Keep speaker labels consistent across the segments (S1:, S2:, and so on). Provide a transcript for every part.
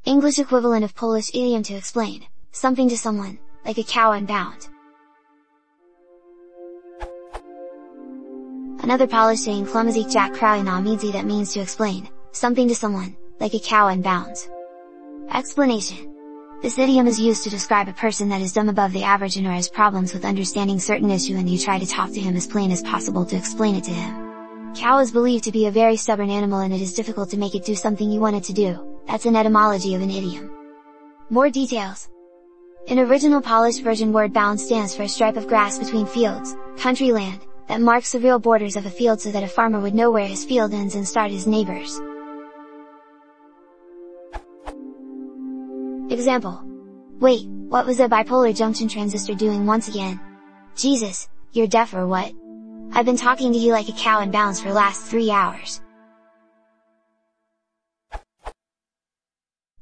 S1: English equivalent of Polish idiom to explain, something to someone, like a cow unbound. Another Polish saying "Clumsy jak krały na miedzi" that means to explain, something to someone, like a cow unbound. Explanation. This idiom is used to describe a person that is dumb above the average and or has problems with understanding certain issue, and you try to talk to him as plain as possible to explain it to him. Cow is believed to be a very stubborn animal and it is difficult to make it do something you want it to do. That's an etymology of an idiom. More details. In original Polish version, word bound stands for a stripe of grass between fields, country land, that marks the real borders of a field so that a farmer would know where his field ends and start his neighbors. Example. Wait, what was a bipolar junction transistor doing once again? Jesus, you're deaf or what? I've been talking to you like a cow in bounds for last 3 hours.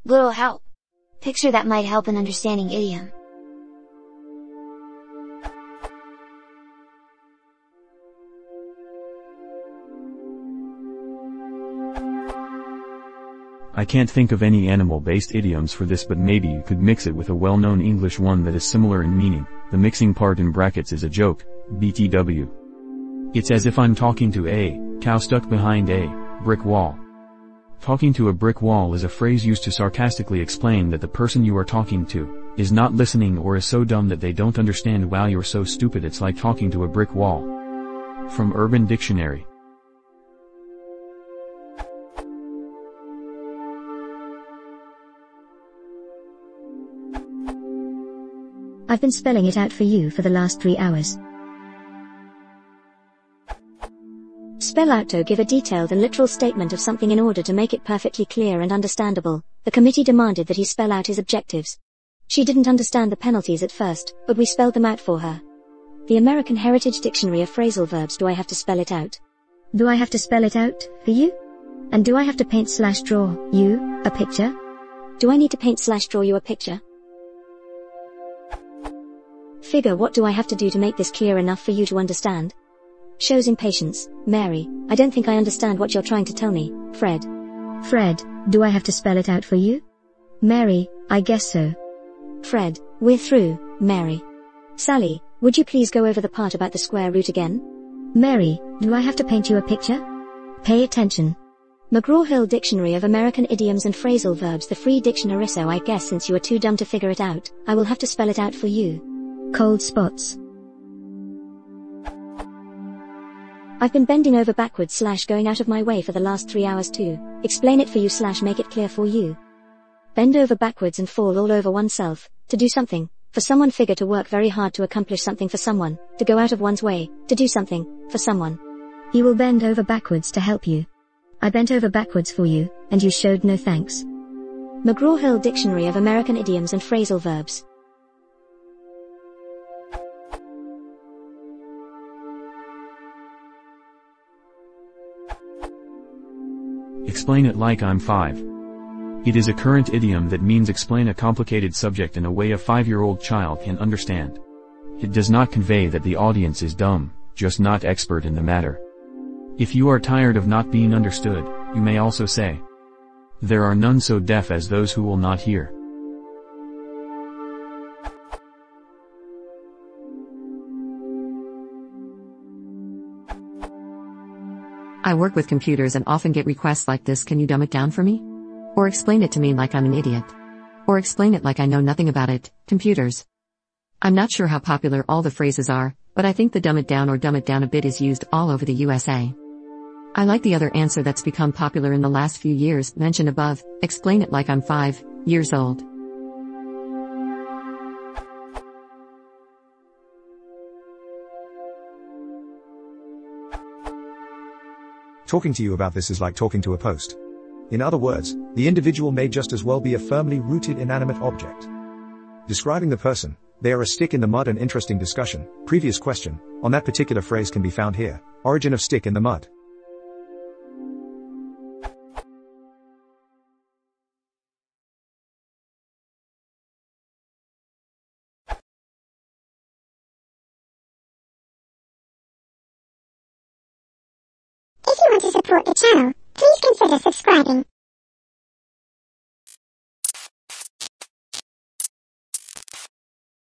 S1: Little help. Picture that might help in understanding idiom.
S2: I can't think of any animal-based idioms for this, but maybe you could mix it with a well-known English one that is similar in meaning. The mixing part in brackets is a joke, BTW. It's as if I'm talking to a cow stuck behind a brick wall. Talking to a brick wall is a phrase used to sarcastically explain that the person you are talking to is not listening or is so dumb that they don't understand. Wow, you're so stupid, it's like talking to a brick wall. From Urban Dictionary.
S3: I've been spelling it out for you for the last 3 hours. Spell out to give a detailed and literal statement of something in order to make it perfectly clear and understandable. The committee demanded that he spell out his objectives. She didn't understand the penalties at first, but we spelled them out for her. The American Heritage Dictionary of Phrasal Verbs. Do I have to spell it out? Do I have to spell it out for you? And do I have to paint/draw you a picture? Do I need to paint/draw you a picture? Figure, what do I have to do to make this clear enough for you to understand? Shows impatience. Mary, I don't think I understand what you're trying to tell me. Fred. Fred, do I have to spell it out for you? Mary, I guess so. Fred, we're through, Mary. Sally, would you please go over the part about the square root again? Mary, do I have to paint you a picture? Pay attention. McGraw-Hill Dictionary of American Idioms and Phrasal Verbs, the free dictionary. So I guess since you are too dumb to figure it out, I will have to spell it out for you. Cold spots. I've been bending over backwards / going out of my way for the last 3 hours to explain it for you / make it clear for you. Bend over backwards and fall all over oneself, to do something, for someone. Figure, to work very hard to accomplish something for someone, to go out of one's way, to do something, for someone. He will bend over backwards to help you. I bent over backwards for you, and you showed no thanks. McGraw-Hill Dictionary of American Idioms and Phrasal Verbs.
S2: Explain it like I'm 5. It is a current idiom that means explain a complicated subject in a way a 5-year-old child can understand. It does not convey that the audience is dumb, just not expert in the matter. If you are tired of not being understood, you may also say, there are none so deaf as those who will not hear.
S4: I work with computers and often get requests like this: can you dumb it down for me? Or explain it to me like I'm an idiot. Or explain it like I know nothing about it. Computers. I'm not sure how popular all the phrases are, but I think the dumb it down or dumb it down a bit is used all over the USA. I like the other answer that's become popular in the last few years, mentioned above: explain it like I'm 5 years old.
S5: Talking to you about this is like talking to a post. In other words, the individual may just as well be a firmly rooted inanimate object. Describing the person, they are a stick in the mud. An interesting discussion, previous question, on that particular phrase can be found here. Origin of stick in the mud.
S6: If you want to support the channel, please consider subscribing.